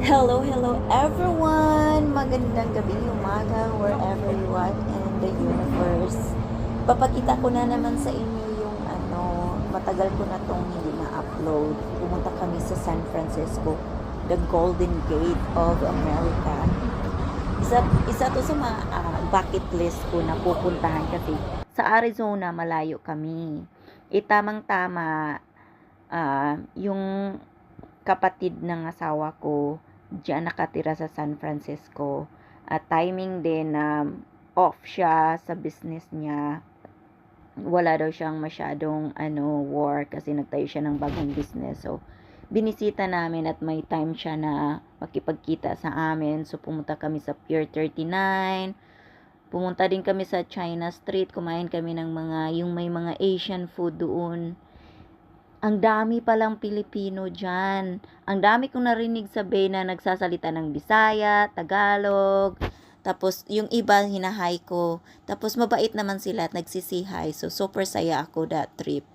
Hello everyone! Magandang gabi, umaga, wherever you are in the universe. Papakita ko na naman sa inyo yung matagal ko na tong hindi na-upload. Pumunta kami sa San Francisco, the Golden Gate of America. Isa to sa mga bucket list ko na pupuntahan kasi sa Arizona malayo kami. Tamang-tama, yung kapatid ng asawa ko diyan nakatira sa San Francisco, at timing din na off siya sa business niya. Wala daw siyang masyadong work kasi nagtayo siya ng bagong business. So binisita namin at may time siya na makipagkita sa amin. So pumunta kami sa Pier 39. Pumunta din kami sa China Street, kumain kami ng yung may mga Asian food doon. Ang dami palang Pilipino diyan. Ang dami kong narinig sa Bay na nagsasalita ng Bisaya, Tagalog. Tapos yung iba hinahay ko. Tapos mabait naman sila at nagsisi-hi. So super saya ako that trip.